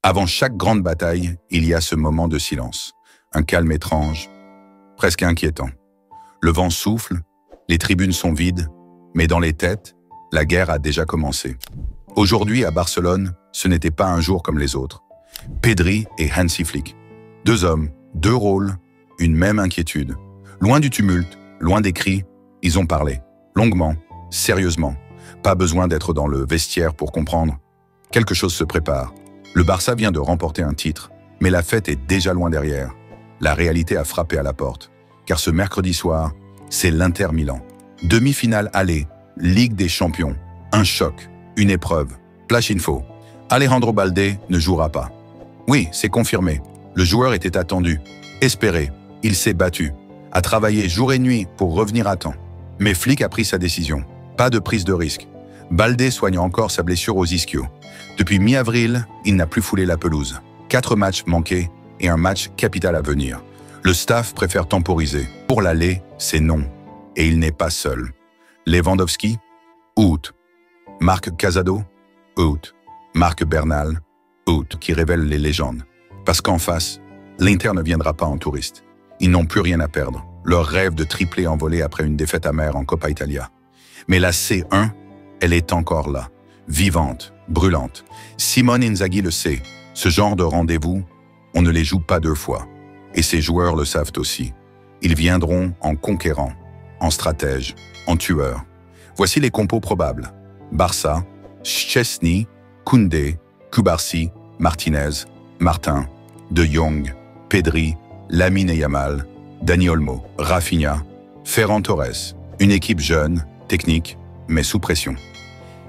Avant chaque grande bataille, il y a ce moment de silence. Un calme étrange, presque inquiétant. Le vent souffle, les tribunes sont vides, mais dans les têtes, la guerre a déjà commencé. Aujourd'hui, à Barcelone, ce n'était pas un jour comme les autres. Pedri et Hansi Flick. Deux hommes, deux rôles, une même inquiétude. Loin du tumulte, loin des cris, ils ont parlé. Longuement, sérieusement. Pas besoin d'être dans le vestiaire pour comprendre. Quelque chose se prépare. Le Barça vient de remporter un titre, mais la fête est déjà loin derrière. La réalité a frappé à la porte, car ce mercredi soir, c'est l'Inter Milan. Demi-finale aller, Ligue des Champions. Un choc, une épreuve. Flash info. Alejandro Balde ne jouera pas. Oui, c'est confirmé. Le joueur était attendu, espéré. Il s'est battu, a travaillé jour et nuit pour revenir à temps. Mais Flick a pris sa décision. Pas de prise de risque. Balde soigne encore sa blessure aux ischios. Depuis mi-avril, il n'a plus foulé la pelouse. 4 matchs manqués et un match capital à venir. Le staff préfère temporiser. Pour l'aller, c'est non. Et il n'est pas seul. Lewandowski, out. Marc Casado, out. Marc Bernal, out, qui révèle les légendes. Parce qu'en face, l'Inter ne viendra pas en touriste. Ils n'ont plus rien à perdre. Leur rêve de tripler envolé après une défaite amère en Coppa Italia. Mais la C1, elle est encore là, vivante, brûlante. Simone Inzaghi le sait, ce genre de rendez-vous, on ne les joue pas 2 fois. Et ces joueurs le savent aussi. Ils viendront en conquérant, en stratège, en tueur. Voici les compos probables. Barça, Szczęsny, Koundé, Cubarsí, Martinez, Martin, De Jong, Pedri, Lamine Yamal, Dani Olmo, Rafinha, Ferran Torres. Une équipe jeune, technique, mais sous pression.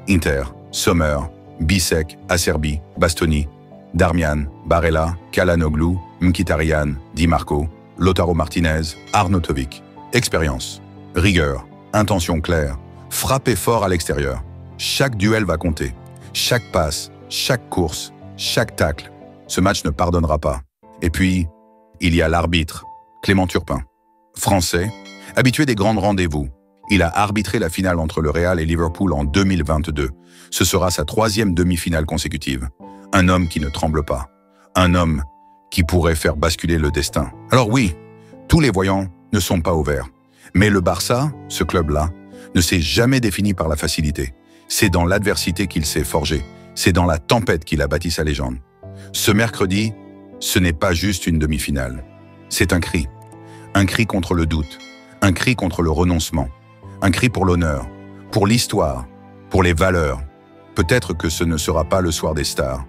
Inter, Sommer, Bisek, Acerbi, Bastoni, Darmian, Barella, Calhanoglu, Mkhitaryan, Di Marco, Lautaro Martinez, Arnautovic. Expérience, rigueur, intention claire, frapper fort à l'extérieur. Chaque duel va compter. Chaque passe, chaque course, chaque tacle. Ce match ne pardonnera pas. Et puis, il y a l'arbitre, Clément Turpin. Français, habitué des grands rendez-vous. Il a arbitré la finale entre le Real et Liverpool en 2022. Ce sera sa 3e demi-finale consécutive. Un homme qui ne tremble pas. Un homme qui pourrait faire basculer le destin. Alors oui, tous les voyants ne sont pas ouverts. Mais le Barça, ce club-là, ne s'est jamais défini par la facilité. C'est dans l'adversité qu'il s'est forgé. C'est dans la tempête qu'il a bâti sa légende. Ce mercredi, ce n'est pas juste une demi-finale. C'est un cri. Un cri contre le doute. Un cri contre le renoncement. Un cri pour l'honneur, pour l'histoire, pour les valeurs. Peut-être que ce ne sera pas le soir des stars.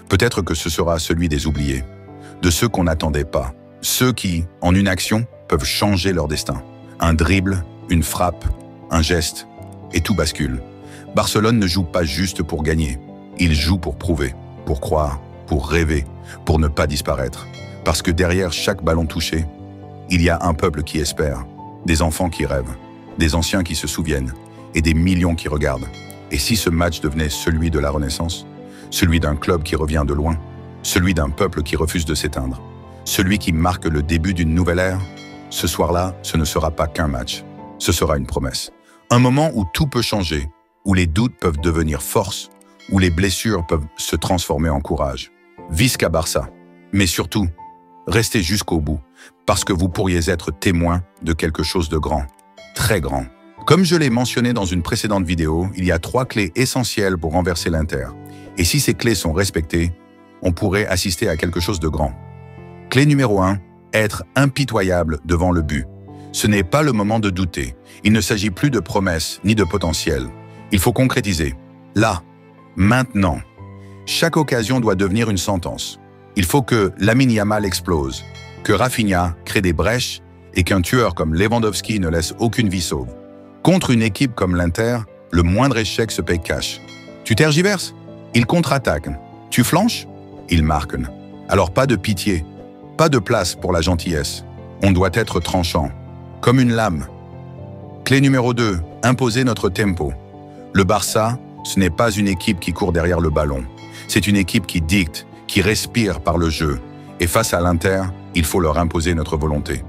Peut-être que ce sera celui des oubliés. De ceux qu'on n'attendait pas. Ceux qui, en une action, peuvent changer leur destin. Un dribble, une frappe, un geste, et tout bascule. Barcelone ne joue pas juste pour gagner. Il joue pour prouver, pour croire, pour rêver, pour ne pas disparaître. Parce que derrière chaque ballon touché, il y a un peuple qui espère, des enfants qui rêvent, des anciens qui se souviennent et des millions qui regardent. Et si ce match devenait celui de la Renaissance, celui d'un club qui revient de loin, celui d'un peuple qui refuse de s'éteindre, celui qui marque le début d'une nouvelle ère, ce soir-là, ce ne sera pas qu'un match, ce sera une promesse. Un moment où tout peut changer, où les doutes peuvent devenir force, où les blessures peuvent se transformer en courage. Visca Barça, mais surtout, restez jusqu'au bout, parce que vous pourriez être témoin de quelque chose de grand. Très grand. Comme je l'ai mentionné dans une précédente vidéo, il y a 3 clés essentielles pour renverser l'Inter. Et si ces clés sont respectées, on pourrait assister à quelque chose de grand. Clé numéro 1, être impitoyable devant le but. Ce n'est pas le moment de douter. Il ne s'agit plus de promesses ni de potentiel. Il faut concrétiser. Là, maintenant. Chaque occasion doit devenir une sentence. Il faut que Lamine Yamal explose, que Rafinha crée des brèches et qu'un tueur comme Lewandowski ne laisse aucune vie sauve. Contre une équipe comme l'Inter, le moindre échec se paye cash. Tu tergiverses? Ils contre-attaquent. Tu flanches? Ils marquent. Alors pas de pitié, pas de place pour la gentillesse. On doit être tranchant, comme une lame. Clé numéro 2, imposer notre tempo. Le Barça, ce n'est pas une équipe qui court derrière le ballon. C'est une équipe qui dicte, qui respire par le jeu. Et face à l'Inter, il faut leur imposer notre volonté.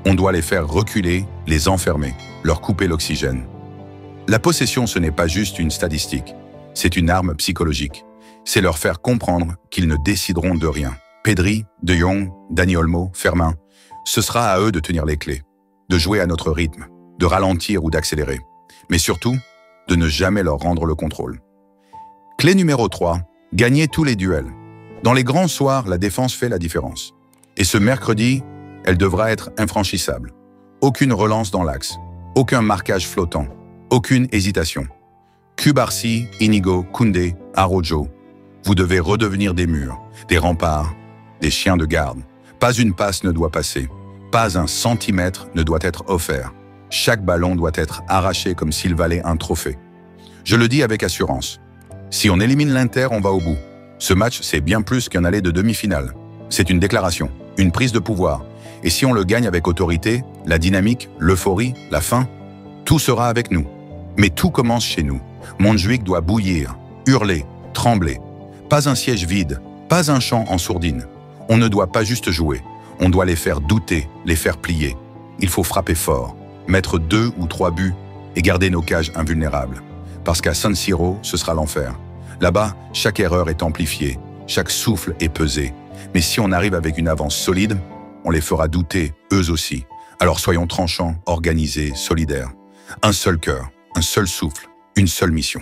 On doit les faire reculer, les enfermer, leur couper l'oxygène. La possession, ce n'est pas juste une statistique, c'est une arme psychologique. c'est leur faire comprendre qu'ils ne décideront de rien. Pedri, De Jong, Dani Olmo, Fermin, ce sera à eux de tenir les clés, de jouer à notre rythme, de ralentir ou d'accélérer, mais surtout, de ne jamais leur rendre le contrôle. Clé numéro 3, gagner tous les duels. Dans les grands soirs, la défense fait la différence. Et ce mercredi, elle devra être infranchissable. Aucune relance dans l'axe, aucun marquage flottant, aucune hésitation. Cubarsí, Inigo, Koundé, Araujo, vous devez redevenir des murs, des remparts, des chiens de garde. Pas une passe ne doit passer, pas un centimètre ne doit être offert. Chaque ballon doit être arraché comme s'il valait un trophée. Je le dis avec assurance. Si on élimine l'Inter, on va au bout. Ce match, c'est bien plus qu'un aller de demi-finale. C'est une déclaration, une prise de pouvoir. Et si on le gagne avec autorité, la dynamique, l'euphorie, la faim, tout sera avec nous. Mais tout commence chez nous. Montjuïc doit bouillir, hurler, trembler. Pas un siège vide, pas un chant en sourdine. On ne doit pas juste jouer, on doit les faire douter, les faire plier. Il faut frapper fort, mettre 2 ou 3 buts et garder nos cages invulnérables. Parce qu'à San Siro, ce sera l'enfer. Là-bas, chaque erreur est amplifiée, chaque souffle est pesé. Mais si on arrive avec une avance solide, on les fera douter, eux aussi. Alors soyons tranchants, organisés, solidaires. Un seul cœur, un seul souffle, une seule mission.